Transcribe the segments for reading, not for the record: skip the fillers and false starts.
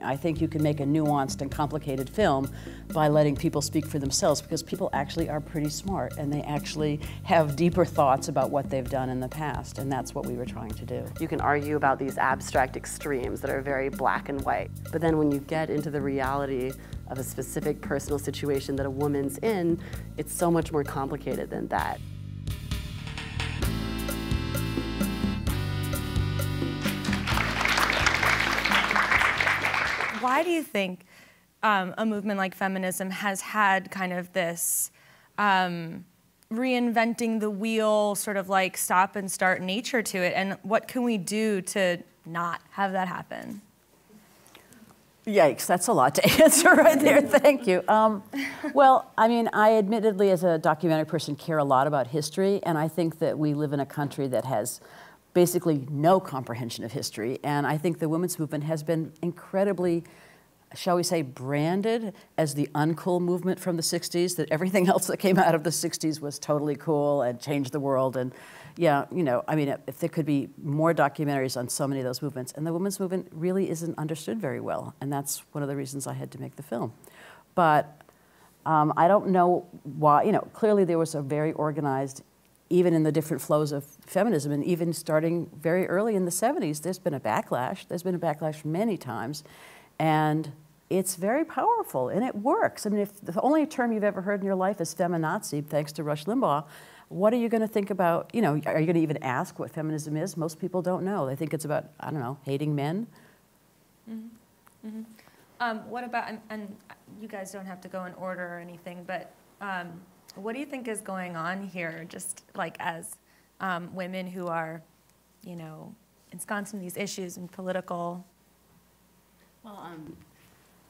I think you can make a nuanced and complicated film by letting people speak for themselves, because people actually are pretty smart and they actually have deeper thoughts about what they've done in the past, and that's what we were trying to do. You can argue about these abstract extremes that are very black and white, but then when you get into the reality of a specific personal situation that a woman's in, it's so much more complicated than that. Why do you think a movement like feminism has had kind of this reinventing the wheel, sort of like stop and start nature to it, and what can we do to not have that happen? Yikes, that's a lot to answer right there, thank you. Well, I mean, I admittedly, as a documentary person, care a lot about history, and I think that we live in a country that has basically no comprehension of history, and I think the women's movement has been incredibly, shall we say, branded as the uncool movement from the 60s, that everything else that came out of the 60s was totally cool and changed the world. And yeah, you know, I mean, if there could be more documentaries on so many of those movements, and the women's movement really isn't understood very well, and that's one of the reasons I had to make the film. But I don't know why, you know, clearly there was a very organized, even in the different flows of feminism, and even starting very early in the 70s, there's been a backlash. There's been a backlash many times, and it's very powerful, and it works. I mean, if the only term you've ever heard in your life is feminazi, thanks to Rush Limbaugh, what are you going to think about, you know, are you going to even ask what feminism is? Most people don't know. They think it's about, I don't know, hating men. Mm-hmm. Mm-hmm. What about, and you guys don't have to go in order or anything, but what do you think is going on here, just like as women who are, you know, ensconced in these issues and political? Well,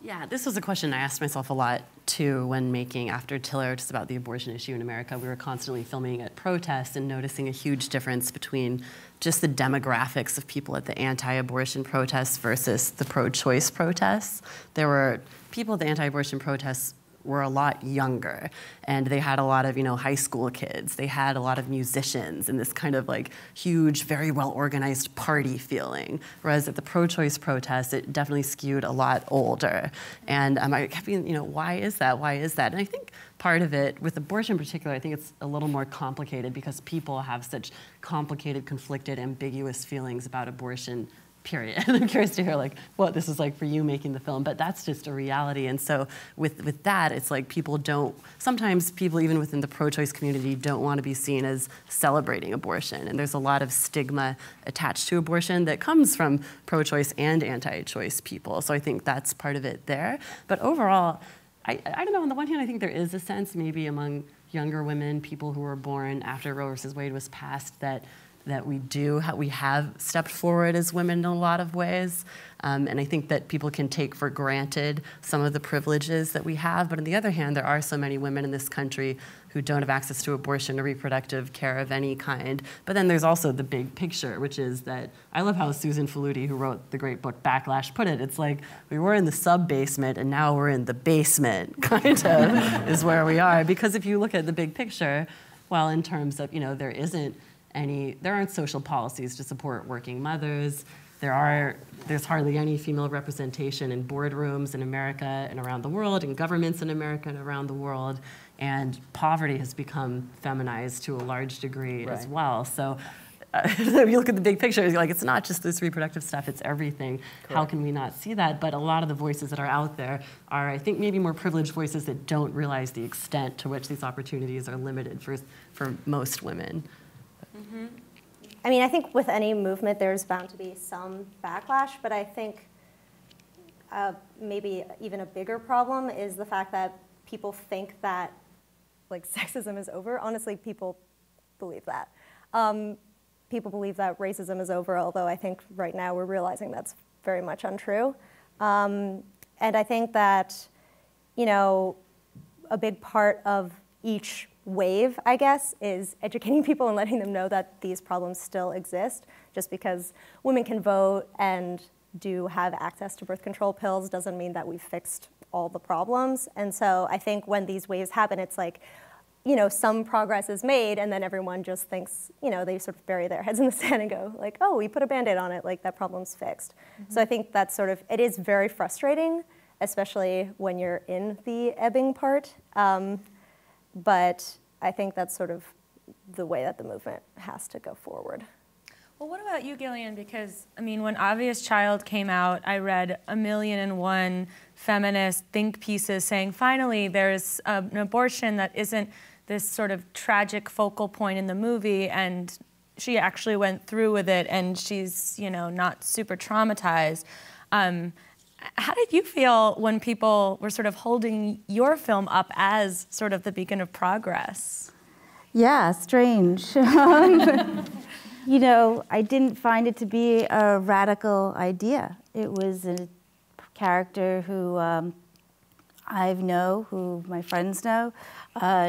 yeah, this was a question I asked myself a lot too when making After Tiller, just about the abortion issue in America. We were constantly filming at protests and noticing a huge difference between just the demographics of people at the anti-abortion protests versus the pro-choice protests. There were people at the anti-abortion protests were a lot younger, and they had a lot of, you know, high school kids. They had a lot of musicians and this kind of like huge, very well-organized party feeling. Whereas at the pro-choice protests, it definitely skewed a lot older. And I kept being, you know, why is that? Why is that? And I think part of it, with abortion in particular, I think it's a little more complicated because people have such complicated, conflicted, ambiguous feelings about abortion, period. I'm curious to hear like what this is like for you making the film, but that's just a reality. And so with that, it's like people don't, sometimes people even within the pro-choice community don't want to be seen as celebrating abortion. And there's a lot of stigma attached to abortion that comes from pro-choice and anti-choice people. So I think that's part of it there. But overall, I don't know, on the one hand, I think there is a sense maybe among younger women, people who were born after Roe versus Wade was passed, that we have stepped forward as women in a lot of ways. And I think that people can take for granted some of the privileges that we have. But on the other hand, there are so many women in this country who don't have access to abortion or reproductive care of any kind. But then there's also the big picture, which is that I love how Susan Faludi, who wrote the great book Backlash, put it. It's like we were in the sub-basement and now we're in the basement, kind of, is where we are. Because if you look at the big picture, well, in terms of, you know, there aren't social policies to support working mothers. There's hardly any female representation in boardrooms in America and around the world, in governments in America and around the world, and poverty has become feminized to a large degree as well. So if you look at the big picture, you're like, it's not just this reproductive stuff, it's everything. Correct. How can we not see that? But a lot of the voices that are out there are, I think, maybe more privileged voices that don't realize the extent to which these opportunities are limited for most women. Mm-hmm. I mean, I think with any movement, there's bound to be some backlash, but I think maybe even a bigger problem is the fact that people think that, like, sexism is over. Honestly, people believe that. People believe that racism is over, although I think right now we're realizing that's very much untrue. And I think that, you know, a big part of each wave, I guess, is educating people and letting them know that these problems still exist. Just because women can vote and do have access to birth control pills doesn't mean that we've fixed all the problems. And so I think when these waves happen, it's like you know, some progress is made, and then everyone just thinks, you know, they sort of bury their heads in the sand and go like, oh, we put a Band-Aid on it, like that problem's fixed. So I think that's sort of, it is very frustrating, especially when you're in the ebbing part. But I think that's sort of the way that the movement has to go forward. Well, what about you, Gillian? Because, I mean, when Obvious Child came out, I read 1,000,001 feminist think pieces saying, finally, there's an abortion that isn't this sort of tragic focal point in the movie, and she actually went through with it, and she's, you know, not super traumatized. How did you feel when people were sort of holding your film up as sort of the beacon of progress? Yeah, strange. You know, I didn't find it to be a radical idea. It was a character who who my friends know.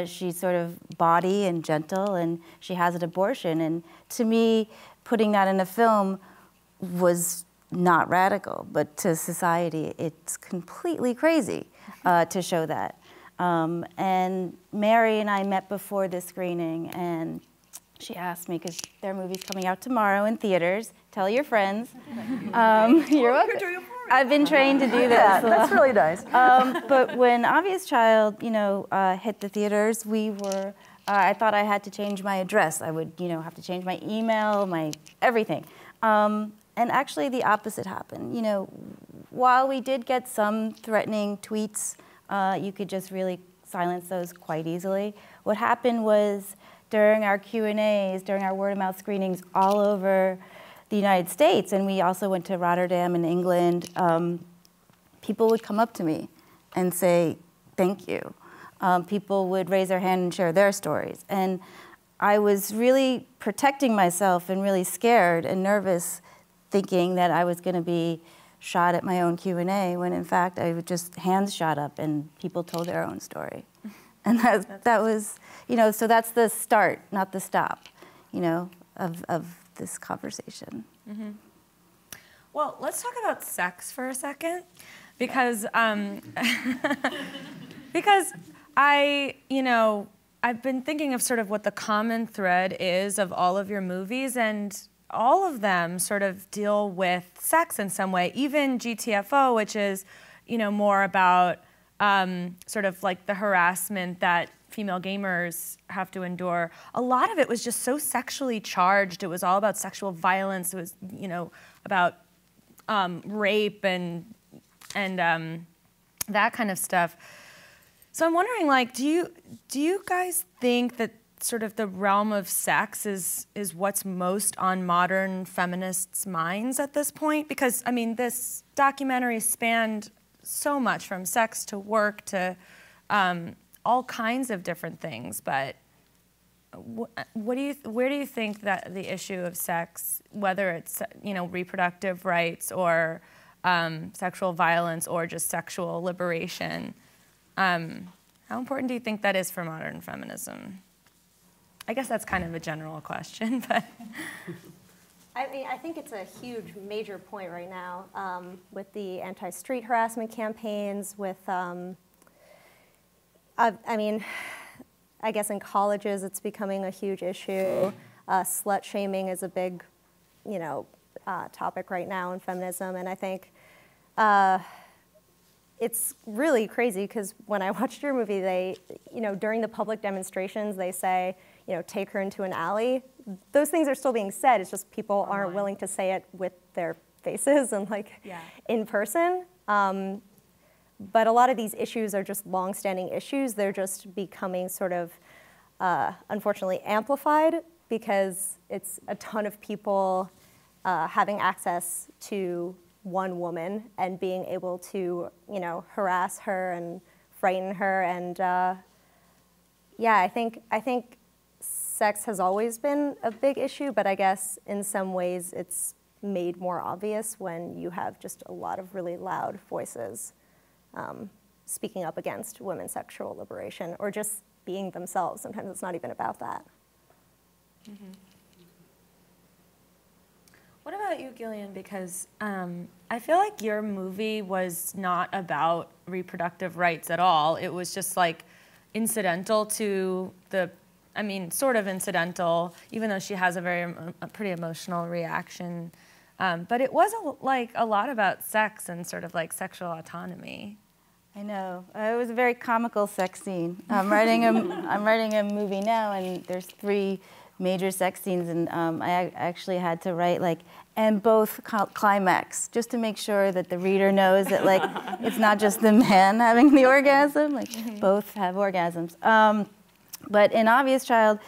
She's sort of bawdy and gentle, and she has an abortion. And to me, putting that in a film was not radical, but to society, it's completely crazy to show that. And Mary and I met before the screening, and she asked me, because their movie's coming out tomorrow in theaters, tell your friends. You're welcome. I've been trained to do this. Yeah, that's really nice. But when Obvious Child, you know, hit the theaters, we were, I thought I had to change my address. I would, you know, have to change my email, my everything. And actually the opposite happened. You know, while we did get some threatening tweets, you could just really silence those quite easily. What happened was, during our Q&As, during our word-of-mouth screenings all over the United States, and we also went to Rotterdam in England, people would come up to me and say, thank you. People would raise their hand and share their stories. And I was really protecting myself and really scared and nervous, thinking that I was going to be shot at my own Q&A, when in fact I would just hands shot up and people told their own story. And that was, you know, so that's the start, not the stop, you know, of this conversation. Mm-hmm. Well, let's talk about sex for a second, because because you know, I've been thinking of sort of what the common thread is of all of your movies, and all of them sort of deal with sex in some way. Even GTFO, which is, you know, more about sort of like the harassment that female gamers have to endure. A lot of it was just so sexually charged. It was all about sexual violence. It was, you know, about rape and that kind of stuff. So I'm wondering, like, do you guys think that sort of the realm of sex is what's most on modern feminists' minds at this point? Because, I mean, this documentary spanned so much, from sex to work to all kinds of different things. But where do you think that the issue of sex, whether it's, you know, reproductive rights or sexual violence or just sexual liberation, how important do you think that is for modern feminism? I guess that's kind of a general question, but. I mean, I think it's a huge, major point right now with the anti-street harassment campaigns, with, I mean, I guess in colleges it's becoming a huge issue. Slut shaming is a big, you know, topic right now in feminism, and I think it's really crazy because when I watched your movie, they, you know, during the public demonstrations, they say, you know, take her into an alley. Those things are still being said. It's just people aren't willing to say it with their faces and like in person. But a lot of these issues are just long-standing issues. They're just becoming sort of, unfortunately, amplified because it's a ton of people having access to one woman and being able to, you know, harass her and frighten her. And yeah, I think sex has always been a big issue, but I guess in some ways it's made more obvious when you have just a lot of really loud voices speaking up against women's sexual liberation or just being themselves. Sometimes it's not even about that. Mm-hmm. What about you, Gillian? Because I feel like your movie was not about reproductive rights at all. It was just like, incidental to the, I mean, sort of incidental, even though she has a pretty emotional reaction. But it was like a lot about sex and sort of like sexual autonomy. I know. It was a very comical sex scene. I'm writing a movie now, and there's 3 major sex scenes, and I actually had to write like, and both climax, just to make sure that the reader knows that like it's not just the man having the orgasm, like both have orgasms. But in Obvious Child,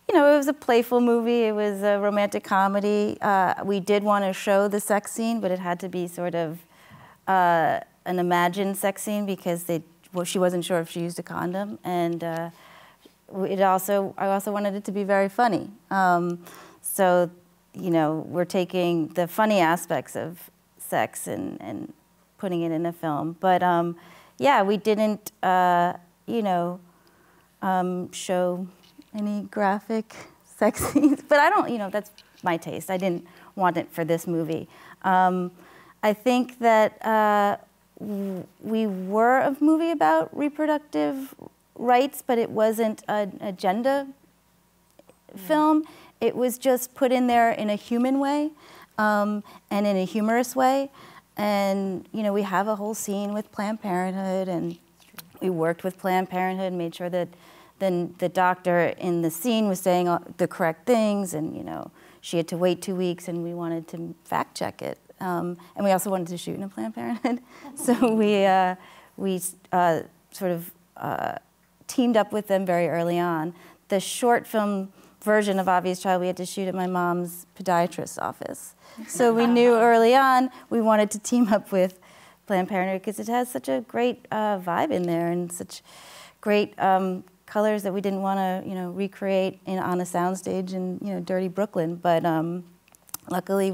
you know, it was a playful movie. It was a romantic comedy. We did want to show the sex scene, but it had to be sort of an imagined sex scene because she wasn't sure if she used a condom, and I also wanted it to be very funny. So, you know, we're taking the funny aspects of sex and putting it in a film. But yeah, we didn't, you know, show any graphic sex scenes. But I don't, you know, that's my taste. I didn't want it for this movie. I think that we were a movie about reproductive rights, but it wasn't an agenda film. It was just put in there in a human way and in a humorous way. And, you know, we have a whole scene with Planned Parenthood, and we worked with Planned Parenthood, made sure that then the doctor in the scene was saying the correct things, and, you know, she had to wait 2 weeks, and we wanted to fact check it. And we also wanted to shoot in a Planned Parenthood. So we sort of teamed up with them very early on. The short film version of Obvious Child we had to shoot at my mom's podiatrist's office. So we knew early on we wanted to team up with Planned Parenthood because it has such a great vibe in there and such great colors that we didn't want to, you know, recreate on a soundstage in, you know, dirty Brooklyn. But luckily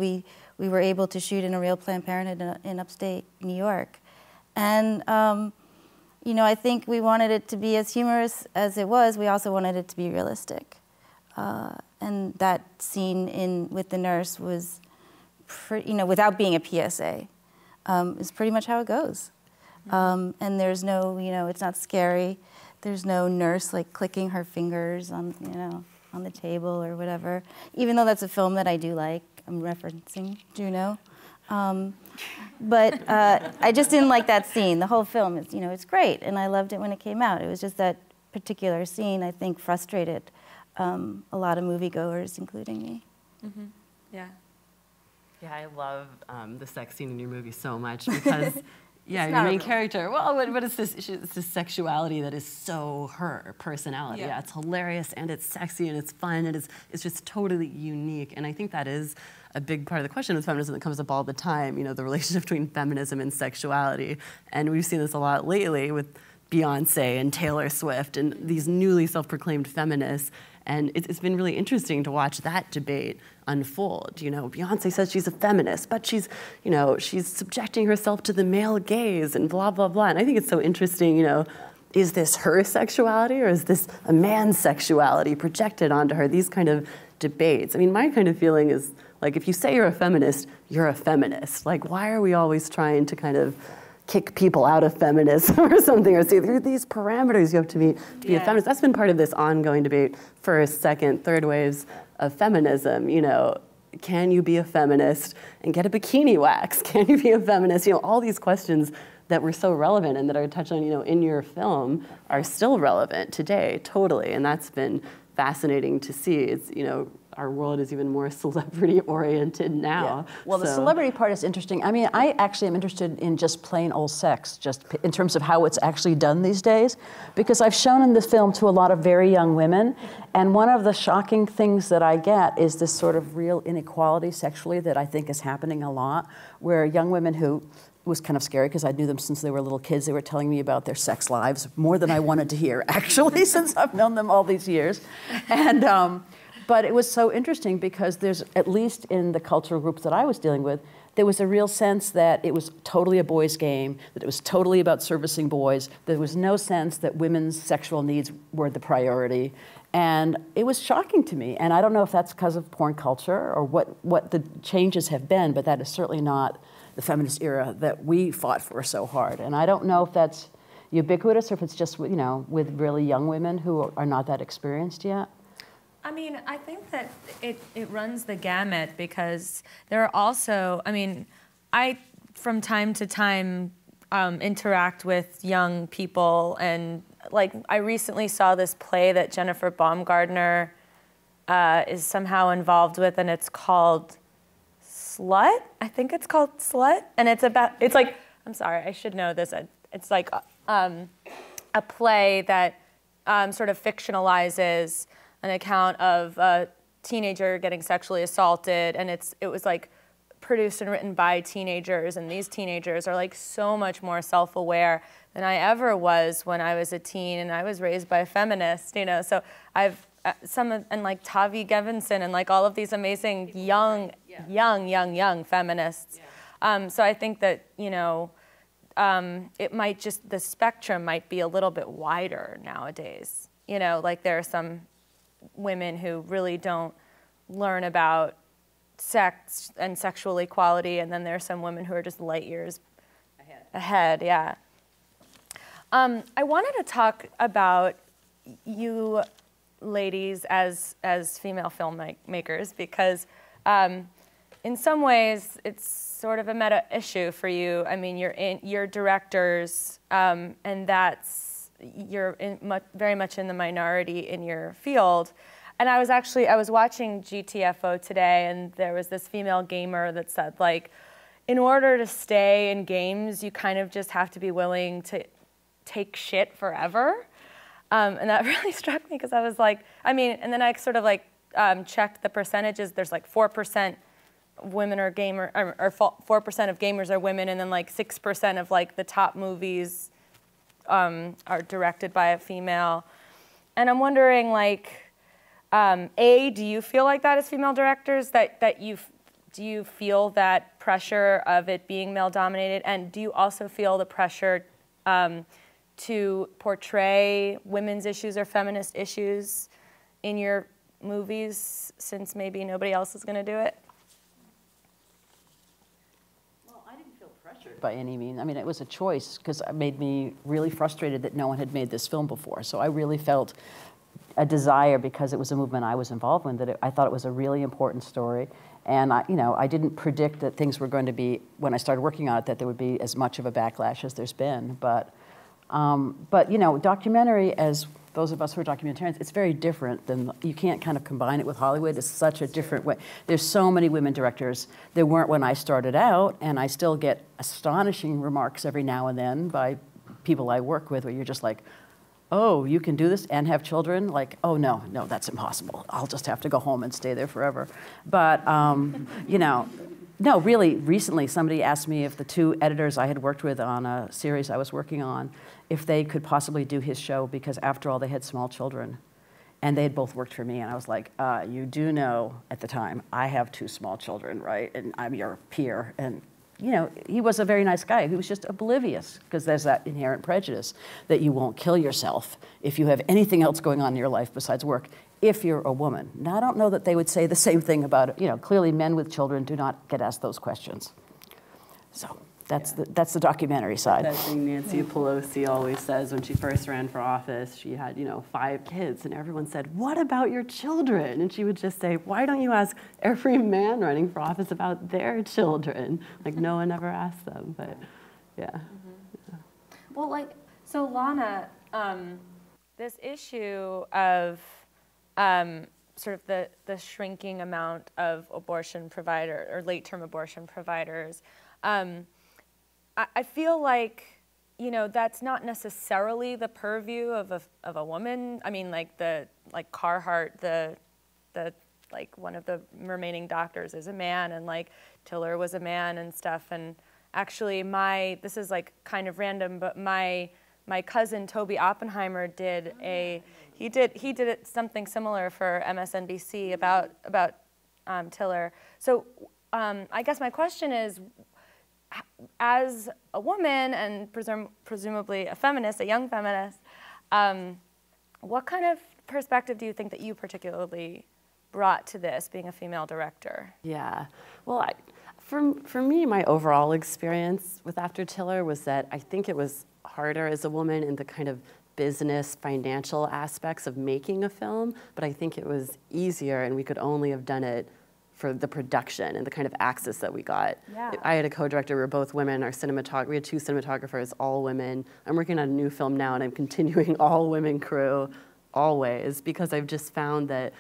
we were able to shoot in a real Planned Parenthood in upstate New York. And, you know, I think we wanted it to be as humorous as it was. We also wanted it to be realistic. And that scene with the nurse was, you know, without being a PSA, is pretty much how it goes. And there's no, you know, it's not scary. There's no nurse like clicking her fingers on, you know, on the table or whatever. Even though that's a film that I do like. I'm referencing Juno. But I just didn't like that scene. The whole film is, you know, it's great, and I loved it when it came out. It was just that particular scene, I think, frustrated a lot of moviegoers, including me. Mm-hmm. Yeah. Yeah, I love the sex scene in your movie so much because, yeah, your main character, well, what is this? It's this sexuality that is so her personality. Yeah, it's hilarious, and it's sexy, and it's fun, and it's just totally unique. And I think that is a big part of the question with feminism that comes up all the time, you know, the relationship between feminism and sexuality. And we've seen this a lot lately with Beyoncé and Taylor Swift and these newly self-proclaimed feminists. And it's been really interesting to watch that debate unfold. You know, Beyoncé says she's a feminist, but she's, you know, she's subjecting herself to the male gaze and blah, blah, blah. And I think it's so interesting, you know, is this her sexuality or is this a man's sexuality projected onto her? These kind of debates. I mean, my kind of feeling is, like, if you say you're a feminist, you're a feminist. Like, why are we always trying to kind of kick people out of feminism or something, or say, there are these parameters you have to meet to be a feminist? That's been part of this ongoing debate, first, second, third waves of feminism. You know, can you be a feminist and get a bikini wax? Can you be a feminist? You know, all these questions that were so relevant and that are touched on, you know, in your film are still relevant today, totally. And that's been fascinating to see. It's, you know, our world is even more celebrity-oriented now. Yeah. Well, the celebrity part is interesting. I mean, I actually am interested in just plain old sex, just in terms of how it's actually done these days, because I've shown in this film to a lot of very young women, and one of the shocking things that I get is this sort of real inequality sexually that I think is happening a lot, where young women who, it was kind of scary because I knew them since they were little kids. They were telling me about their sex lives, more than I wanted to hear, actually, since I've known them all these years. And, but it was so interesting because there's, at least in the cultural groups that I was dealing with, there was a real sense that it was totally a boys' game, that it was totally about servicing boys. There was no sense that women's sexual needs were the priority. And it was shocking to me. And I don't know if that's because of porn culture or what the changes have been, but that is certainly not the feminist era that we fought for so hard. And I don't know if that's, ubiquitous, or if it's just, you know, with really young women who are not that experienced yet? I mean, I think that it runs the gamut, because there are also, I mean, I, from time to time, interact with young people, and like I recently saw this play that Jennifer Baumgartner is somehow involved with, and it's called Slut. I think it's called Slut, and it's like, I'm sorry, I should know this. It's like a play that sort of fictionalizes an account of a teenager getting sexually assaulted, and it was like produced and written by teenagers, and these teenagers are like so much more self-aware than I ever was when I was a teen, and I was raised by a feminist, you know. So I've and like Tavi Gevinson and like all of these amazing young feminists. So I think that, you know, it might just, the spectrum might be a little bit wider nowadays. You know, like there are some women who really don't learn about sex and sexual equality, and then there are some women who are just light years ahead. Yeah. I wanted to talk about you ladies as female filmmakers, because in some ways it's sort of a meta issue for you. I mean, you're directors, and you're very much in the minority in your field. And I was watching GTFO today, and there was this female gamer that said, like, in order to stay in games, you kind of just have to be willing to take shit forever. And that really struck me, because I was like, I mean, and then I sort of like checked the percentages. There's like 4% women are gamer, or 4% of gamers are women, and then like 6% of like the top movies are directed by a female. And I'm wondering, like, A, do you feel like that as female directors, do you feel that pressure of it being male dominated? And do you also feel the pressure to portray women's issues or feminist issues in your movies, since maybe nobody else is going to do it? Well, I didn't feel pressured by any means. I mean, it was a choice, because it made me really frustrated that no one had made this film before. So I really felt a desire, because it was a movement I was involved in, that I thought it was a really important story. And I didn't predict that things were going to be, when I started working on it, that there would be as much of a backlash as there's been. But you know, documentary, as those of us who are documentarians, it's very different than, you can't kind of combine it with Hollywood. It's such a different way. There's so many women directors. There weren't when I started out, and I still get astonishing remarks every now and then by people I work with, where you're just like, oh, you can do this and have children? Like, oh, no, that's impossible. I'll just have to go home and stay there forever. But, you know, no, really, recently somebody asked me if the two editors I had worked with on a series I was working on, if they could possibly do his show, because after all, they had small children. And they had both worked for me, and I was like, you do know, at the time, I have 2 small children, right? And I'm your peer. And you know, he was a very nice guy. He was just oblivious, because there's that inherent prejudice that you won't kill yourself if you have anything else going on in your life besides work, if you're a woman. Now, I don't know that they would say the same thing about, you know, clearly men with children do not get asked those questions. So that's the documentary side. That thing Nancy Pelosi always says when she first ran for office, she had, you know, 5 kids, and everyone said, what about your children? And she would just say, why don't you ask every man running for office about their children? Like, no one ever asked them, but yeah. Mm-hmm. Yeah. Well, like, so Lana, this issue of sort of the shrinking amount of abortion provider or late-term abortion providers, I feel like, you know, that's not necessarily the purview of a woman. I mean, like Carhart, the like one of the remaining doctors is a man, and like Tiller was a man and stuff. And actually, this is like kind of random, but my cousin Toby Oppenheimer did he did something similar for MSNBC about Tiller. So I guess my question is, as a woman and presumably a feminist, a young feminist, what kind of perspective do you think that you particularly brought to this, being a female director? Yeah, well, For me, my overall experience with After Tiller was that I think it was harder as a woman in the kind of business, financial aspects of making a film, but I think it was easier, and we could only have done it for the production and the kind of access that we got. Yeah. I had a co-director, we were both women, we had 2 cinematographers, all women. I'm working on a new film now, and I'm continuing all women crew, always, because I've just found that,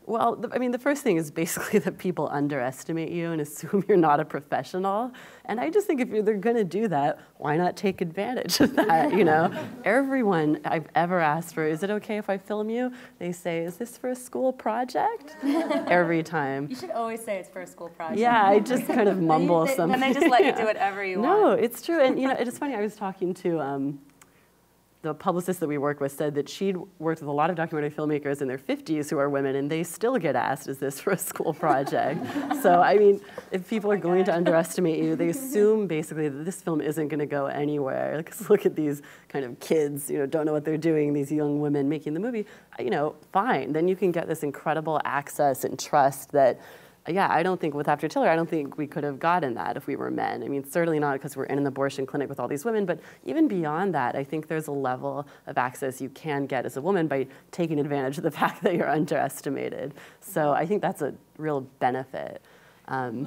well, I mean, the first thing is basically that people underestimate you and assume you're not a professional. And I just think if they're gonna do that, why not take advantage of that, you know? Everyone I've ever asked for, is it okay if I film you? They say, is this for a school project? Every time. You should always say it's for a school project. Yeah, I just kind of mumble something. And they just let you do whatever you want. No, it's true. And you know, it's funny, I was talking to the publicist that we work with said that she'd worked with a lot of documentary filmmakers in their 50s who are women, and they still get asked, is this for a school project? So, I mean, if people are going to underestimate you, they assume basically that this film isn't going to go anywhere. Because look at these kind of kids, you know, don't know what they're doing, these young women making the movie. You know, fine. Then you can get this incredible access and trust that, yeah, I don't think with After Tiller, I don't think we could have gotten that if we were men. I mean, certainly not because we're in an abortion clinic with all these women, but even beyond that, I think there's a level of access you can get as a woman by taking advantage of the fact that you're underestimated. So I think that's a real benefit. You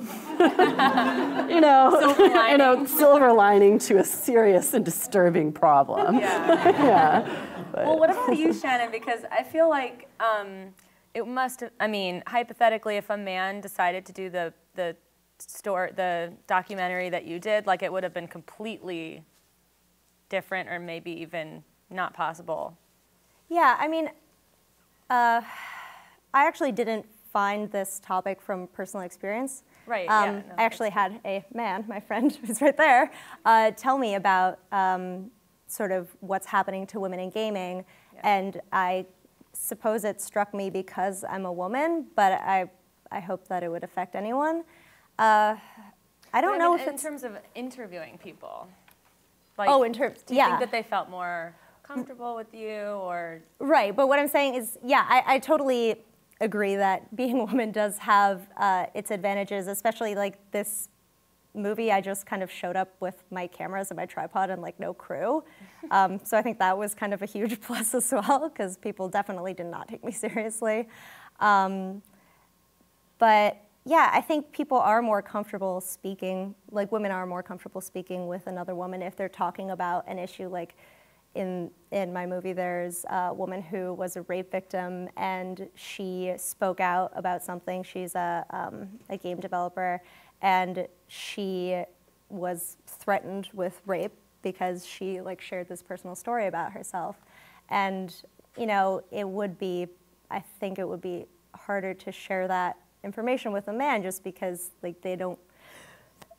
know, silver lining to a serious and disturbing problem. Yeah. Yeah. Well, what about you, Shannon? Because I feel like it must, I mean, hypothetically, if a man decided to do the documentary that you did, like it would have been completely different or maybe even not possible. Yeah, I mean, I actually didn't find this topic from personal experience. Right, I yeah. No, actually had a man, my friend who's right there, tell me about sort of what's happening to women in gaming, and I suppose it struck me because I'm a woman, but I hope that it would affect anyone. I don't know if in terms of interviewing people. Like, in terms, do you think that they felt more comfortable with you, or? Right, but what I'm saying is, yeah, I totally agree that being a woman does have its advantages, especially like this movie, I just kind of showed up with my cameras and my tripod and like no crew. So I think that was kind of a huge plus as well, because people definitely did not take me seriously. But yeah, I think people are more comfortable speaking, like women are more comfortable speaking with another woman if they're talking about an issue. Like in my movie, there's a woman who was a rape victim and she spoke out about something. She's a game developer, and she was threatened with rape because she like shared this personal story about herself. And you know, I think it would be harder to share that information with a man just because like they don't,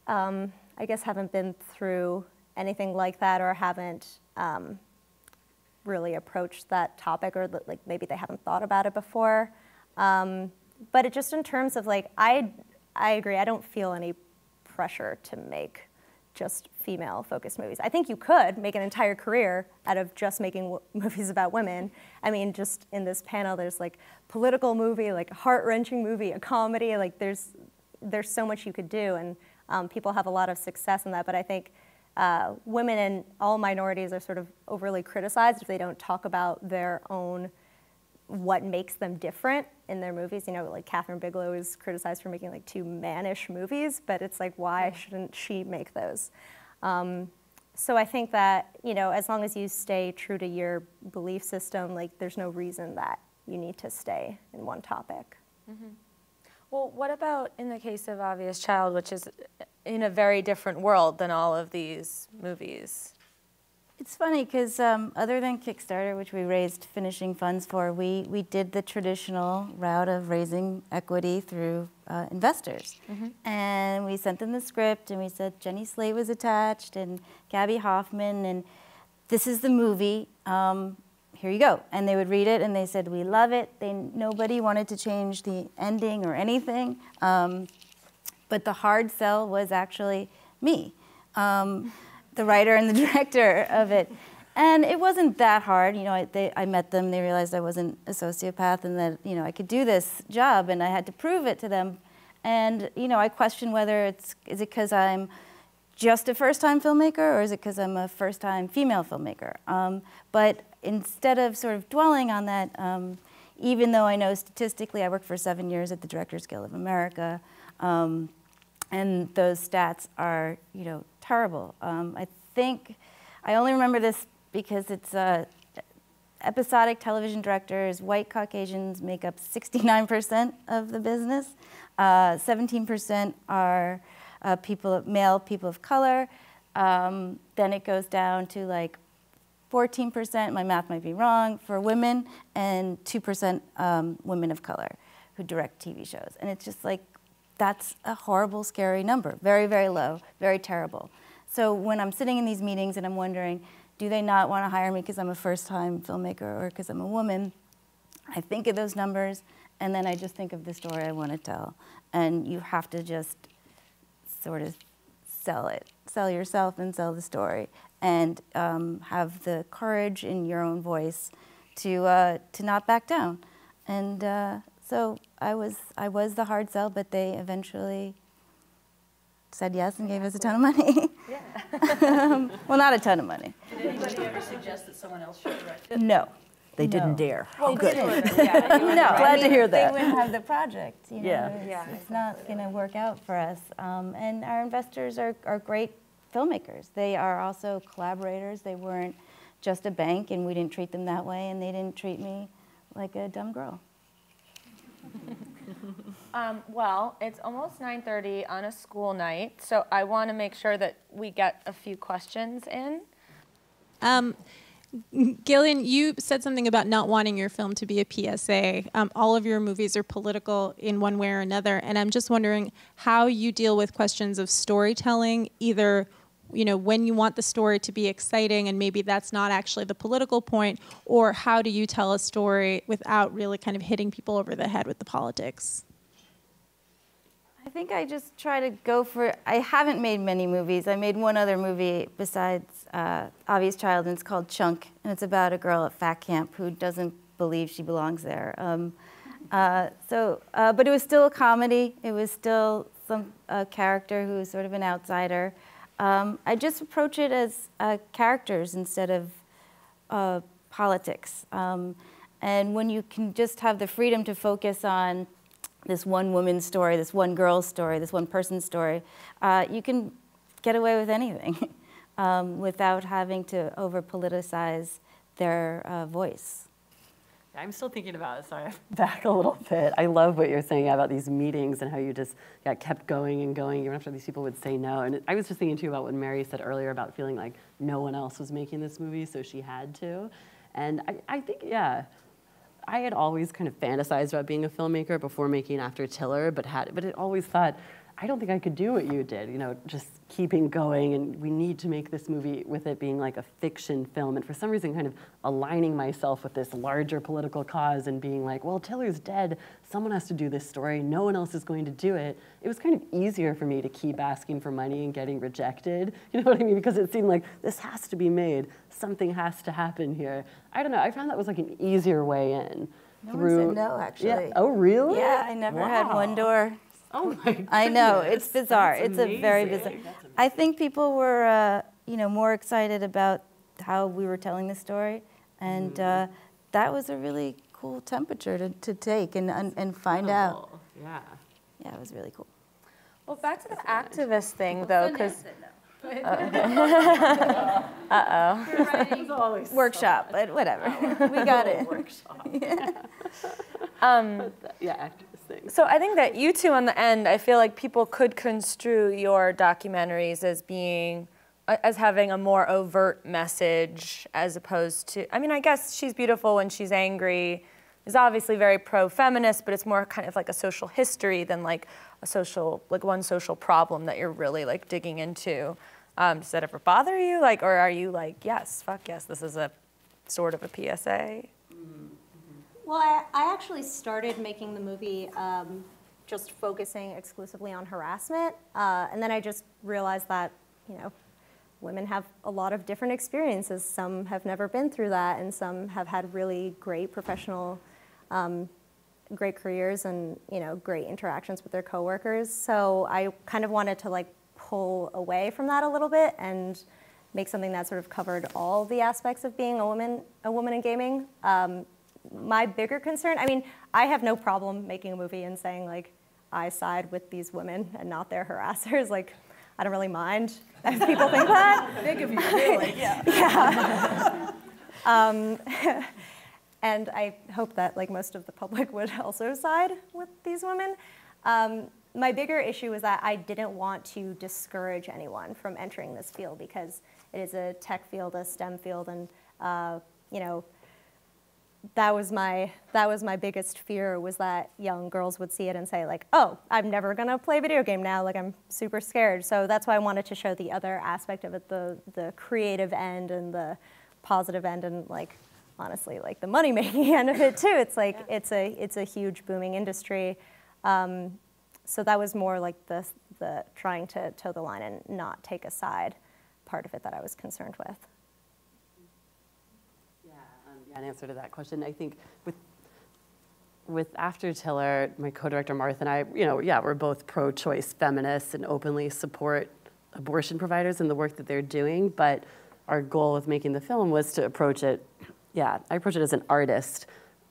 I guess haven't been through anything like that or haven't really approached that topic, or like maybe they haven't thought about it before. But it just in terms of like, I agree, I don't feel any pressure to make just female-focused movies. I think you could make an entire career out of just making movies about women. I mean, just in this panel, there's like political movie, like a heart-wrenching movie, a comedy, like there's so much you could do, and people have a lot of success in that, but I think women and all minorities are sort of overly criticized if they don't talk about their own, what makes them different in their movies. You know, like Catherine Bigelow is criticized for making like 2 mannish movies, but it's like, why shouldn't she make those? So I think that, you know, as long as you stay true to your belief system, like there's no reason that you need to stay in one topic. Mm-hmm. Well, what about in the case of Obvious Child, which is in a very different world than all of these movies? It's funny because other than Kickstarter, which we raised finishing funds for, we did the traditional route of raising equity through investors. Mm-hmm. And we sent them the script and we said Jenny Slate was attached and Gabby Hoffman, and this is the movie, here you go. And they would read it and they said, we love it. Nobody wanted to change the ending or anything. But the hard sell was actually me. The writer and the director of it. And it wasn't that hard. You know, I met them, they realized I wasn't a sociopath and that, you know, I could do this job, and I had to prove it to them. And I question whether is it because I'm just a first-time filmmaker, or is it because I'm a first-time female filmmaker? But instead of sort of dwelling on that, even though I know statistically I worked for 7 years at the Directors Guild of America, and those stats are, terrible. I think I only remember this because it's episodic television directors, white Caucasians make up 69% of the business. 17% are male people of color. Then it goes down to like 14%, my math might be wrong, for women, and 2% women of color who direct TV shows. And it's just like, that's a horrible, scary number. Very, very low, very terrible. So when I'm sitting in these meetings and I'm wondering, do they not want to hire me because I'm a first-time filmmaker or because I'm a woman, I think of those numbers, and then I just think of the story I want to tell. And you have to just sort of sell it. Sell yourself and sell the story. And have the courage in your own voice to not back down. And so I was the hard sell, but they eventually said yes and gave us a ton of money. Yeah. Well, not a ton of money. Did anybody ever suggest that someone else should direct it? No. They didn't dare. Well, Good. no, Glad to hear that. They wouldn't have the project. Yeah. It's not going to work out for us. And our investors are great filmmakers. They are also collaborators. They weren't just a bank, and we didn't treat them that way, and they didn't treat me like a dumb girl. Well, it's almost 9:30 on a school night, so I want to make sure that we get a few questions in. Gillian, you said something about not wanting your film to be a PSA. All of your movies are political in one way or another, and I'm just wondering how you deal with questions of storytelling, either when you want the story to be exciting and maybe that's not actually the political point, or how do you tell a story without really kind of hitting people over the head with the politics? I think I just try to go for, I haven't made many movies. I made one other movie besides Obvious Child, and it's called Chunk, and it's about a girl at fat camp who doesn't believe she belongs there. But it was still a comedy. It was still some character who is sort of an outsider. I just approach it as characters instead of politics. And when you can just have the freedom to focus on this one woman's story, this one girl's story, this one person's story, you can get away with anything without having to over-politicize their voice. I'm still thinking about it, sorry, back a little bit. I love what you're saying about these meetings and how you just kept going and going even after these people would say no. And I was just thinking too about what Mary said earlier about feeling like no one else was making this movie, so she had to. And I think, I had always kind of fantasized about being a filmmaker before making After Tiller, but had always thought, I don't think I could do what you did, just keeping going, and we need to make this movie with it being like a fiction film, and for some reason kind of aligning myself with this larger political cause and being like, well, Tiller's dead, someone has to do this story, no one else is going to do it. It was kind of easier for me to keep asking for money and getting rejected, you know what I mean, because it seemed like this has to be made, something has to happen here. I don't know, I found that was like an easier way in. No one said no, actually. Yeah. Oh, really? Yeah, I never had one door. Oh my goodness. I know, it's bizarre. That's it's a very amazing. bizarre. I think people were, more excited about how we were telling the story, and that was a really cool temperature to take and find out. Yeah. Yeah, it was really cool. Well, back to the activist thing, though, because Workshop, but whatever. We got it. Workshop. Activist thing. So I think that you two on the end, I feel like people could construe your documentaries as having a more overt message as opposed to, I guess She's Beautiful When She's Angry is obviously very pro-feminist, but it's more kind of like a social history than like one social problem that you're really like digging into. Does that ever bother you? Or are you like, yes, fuck yes, this is a sort of a PSA? Well, I actually started making the movie just focusing exclusively on harassment, and then I just realized that, women have a lot of different experiences. Some have never been through that, and some have had really great professional great careers and, you know, great interactions with their coworkers. So I kind of wanted to like pull away from that a little bit and make something that sort of covered all the aspects of being a woman in gaming. My bigger concern, I mean, I have no problem making a movie and saying like, I side with these women and not their harassers. Like, I don't really mind if people think that. Big of you, really. Yeah. And I hope that like most of the public would also side with these women. My bigger issue was that I didn't want to discourage anyone from entering this field because it is a tech field, a STEM field, and you know, that was my biggest fear, was that young girls would see it and say like, oh, I'm never gonna play a video game now, like I'm super scared. So that's why I wanted to show the other aspect of it, the creative end and the positive end, and like honestly like the money making end of it too. It's like it's a huge booming industry. So that was more like the trying to toe the line and not take a side part of it that I was concerned with. An answer to that question. I think with After Taylor, my co-director Martha and I, you know, we're both pro-choice feminists and openly support abortion providers and the work that they're doing. But our goal with making the film was to approach it, I approach it as an artist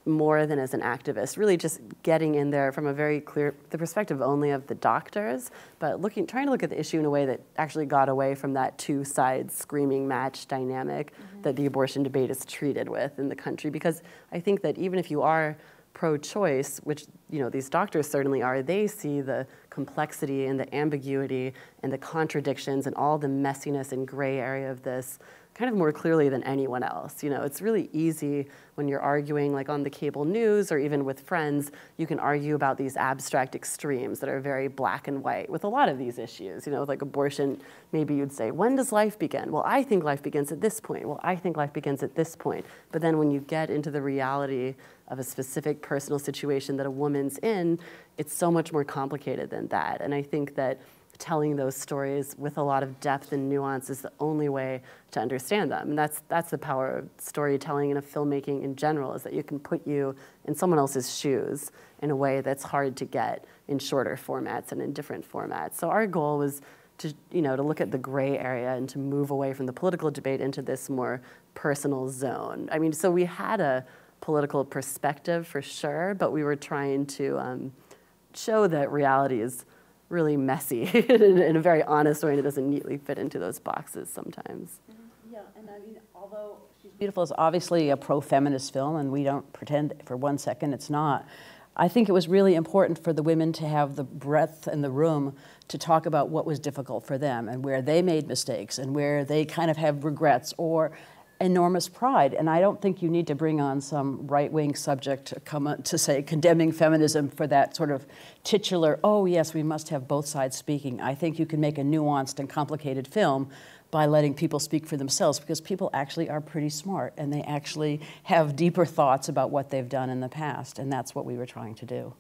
more than as an activist, really just getting in there from a very clear, the perspective only of the doctors, but trying to look at the issue in a way that actually got away from that two sides screaming match dynamic that the abortion debate is treated with in the country. Because I think that even if you are pro-choice, which, you know, these doctors certainly are, they see the complexity and the ambiguity and the contradictions and all the messiness and gray area of this kind of more clearly than anyone else. You know, it's really easy when you're arguing like on the cable news or even with friends, you can argue about these abstract extremes that are very black and white with a lot of these issues. You know, like abortion, maybe you'd say, when does life begin? Well, I think life begins at this point. Well, I think life begins at this point. But then when you get into the reality of a specific personal situation that a woman's in, it's so much more complicated than that. And I think that telling those stories with a lot of depth and nuance is the only way to understand them. And that's the power of storytelling and of filmmaking in general, is that you can put you in someone else's shoes in a way that's hard to get in shorter formats and in different formats. So our goal was to, you know, to look at the gray area and to move away from the political debate into this more personal zone. I mean, so we had a political perspective for sure, but we were trying to show that reality is really messy in a very honest way, and it doesn't neatly fit into those boxes sometimes. Yeah, and I mean, although She's Beautiful is obviously a pro-feminist film, and we don't pretend for 1 second it's not, I think it was really important for the women to have the breadth and the room to talk about what was difficult for them and where they made mistakes and where they kind of have regrets or enormous pride. And I don't think you need to bring on some right-wing subject to come to say condemning feminism for that sort of titular, oh yes, we must have both sides speaking. I think you can make a nuanced and complicated film by letting people speak for themselves, because people actually are pretty smart and they actually have deeper thoughts about what they've done in the past, and that's what we were trying to do.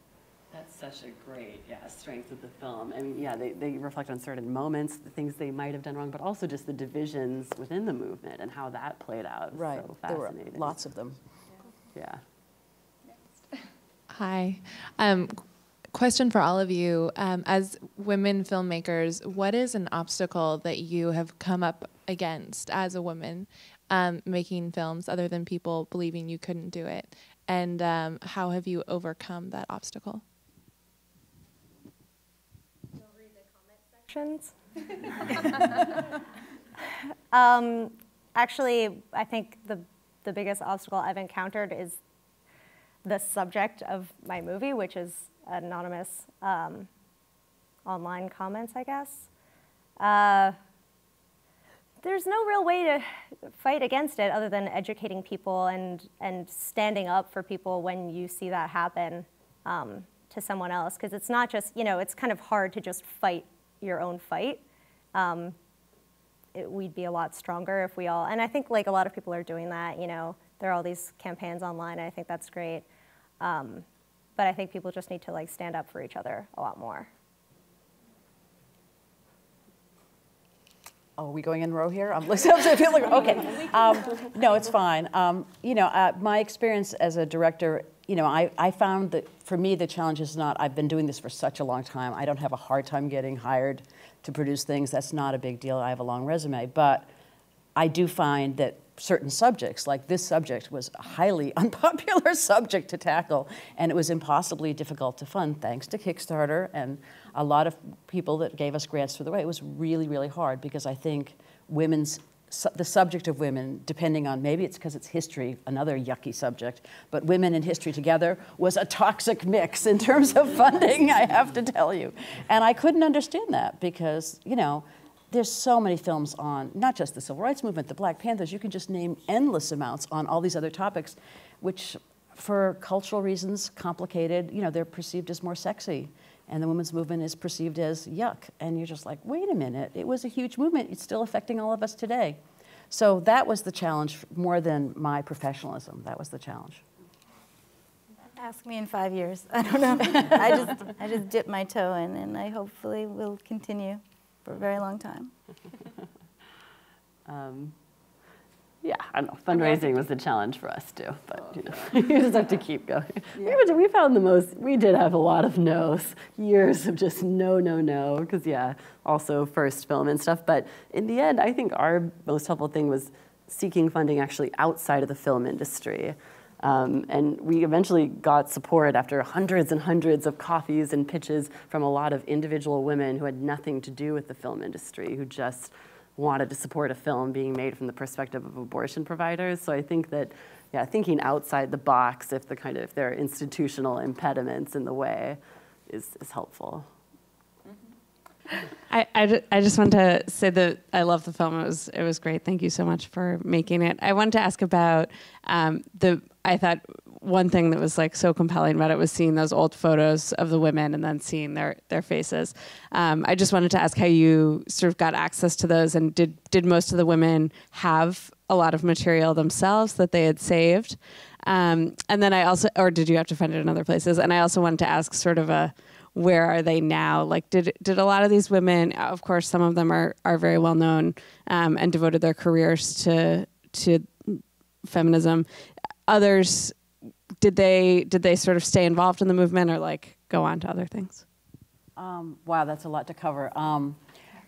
That's such a great, strength of the film. I mean, they reflect on certain moments, the things they might have done wrong, but also just the divisions within the movement and how that played out. Right, So there were fascinating. lots of them. Yeah. Hi. Question for all of you. As women filmmakers, what is an obstacle that you have come up against as a woman making films, other than people believing you couldn't do it? And how have you overcome that obstacle? You'll read the comment sections. Actually, I think the biggest obstacle I've encountered is the subject of my movie, which is anonymous online comments, I guess. There's no real way to fight against it other than educating people and standing up for people when you see that happen to someone else. Because it's not just, it's kind of hard to just fight your own fight. We'd be a lot stronger if we all, and I think like a lot of people are doing that, there are all these campaigns online, and I think that's great. But I think people just need to like stand up for each other a lot more. Oh, are we going in row here? I'm listening. I feel like, okay. No, it's fine. My experience as a director you know, I found that for me the challenge is not, I've been doing this for such a long time, I don't have a hard time getting hired to produce things. That's not a big deal. I have a long resume. But I do find that certain subjects, like this subject, was a highly unpopular subject to tackle, and it was impossibly difficult to fund, thanks to Kickstarter and a lot of people that gave us grants through the way. It was really, really hard because I think the subject of women, depending on, maybe it's because it's history, another yucky subject, but women and history together was a toxic mix in terms of funding, I have to tell you. And I couldn't understand that because, you know, there's so many films on, not just the Civil Rights Movement, the Black Panthers, you can just name endless amounts on all these other topics, which for cultural reasons, complicated, you know, they're perceived as more sexy. And the women's movement is perceived as yuck. And you're just like, wait a minute, it was a huge movement. It's still affecting all of us today. So that was the challenge more than my professionalism. That was the challenge. Ask me in 5 years. I don't know. I just dipped my toe in, and I hopefully will continue for a very long time. Yeah, I don't know. Fundraising was a challenge for us too, but you know, you just have to keep going. Yeah. We found we did have a lot of no's, years of just no, because yeah, also first film and stuff. But in the end, I think our most helpful thing was seeking funding actually outside of the film industry. And we eventually got support after hundreds and hundreds of coffees and pitches from a lot of individual women who had nothing to do with the film industry, who just wanted to support a film being made from the perspective of abortion providers. So I think that, yeah, thinking outside the box, if there are institutional impediments in the way, is helpful. I just want to say that I love the film. It was great. Thank you so much for making it. I wanted to ask about I thought one thing that was like so compelling about it was seeing those old photos of the women and then seeing their faces. I just wanted to ask how you sort of got access to those, and did most of the women have a lot of material themselves that they had saved? And then or did you have to find it in other places? And I also wanted to ask sort of where are they now? Like, did a lot of these women, of course, some of them are very well known and devoted their careers to feminism. Others, did they sort of stay involved in the movement or like go on to other things? Wow, that's a lot to cover.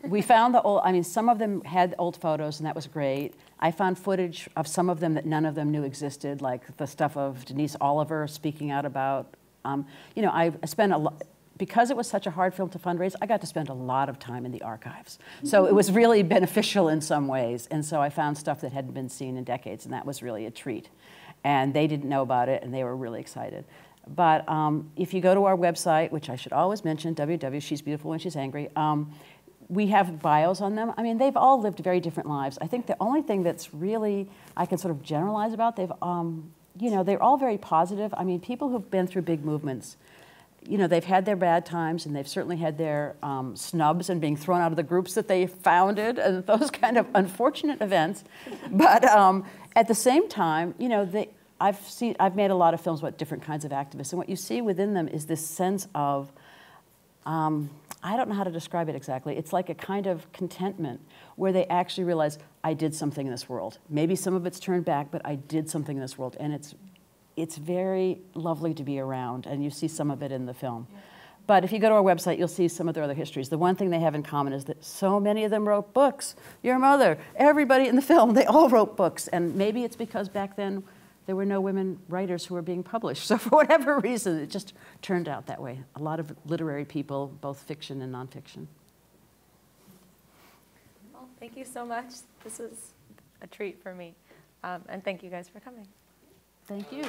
We found some of them had old photos, and that was great. I found footage of some of them that none of them knew existed, like the stuff of Denise Oliver speaking out about, you know, I spent a lot, because it was such a hard film to fundraise, I got to spend a lot of time in the archives. So it was really beneficial in some ways. And so I found stuff that hadn't been seen in decades, and that was really a treat. And they didn't know about it, and they were really excited. But if you go to our website, which I should always mention, She's Beautiful When She's Angry, we have bios on them. I mean, they've all lived very different lives. I think the only thing that's really, I can sort of generalize about, you know, they're all very positive. I mean, people who've been through big movements, you know, they've had their bad times, and they've certainly had their snubs and being thrown out of the groups that they founded and those kind of unfortunate events. But at the same time, you know, I've made a lot of films about different kinds of activists, and what you see within them is this sense of, I don't know how to describe it exactly. It's like a kind of contentment where they actually realize, I did something in this world. Maybe some of it's turned back, but I did something in this world, and it's very lovely to be around, and you see some of it in the film. Yeah. But if you go to our website, you'll see some of their other histories. The one thing they have in common is that so many of them wrote books. Your mother, everybody in the film, they all wrote books. And maybe it's because back then there were no women writers who were being published. So for whatever reason, it just turned out that way. A lot of literary people, both fiction and nonfiction. Well, thank you so much. This was a treat for me. And thank you guys for coming. Thank you.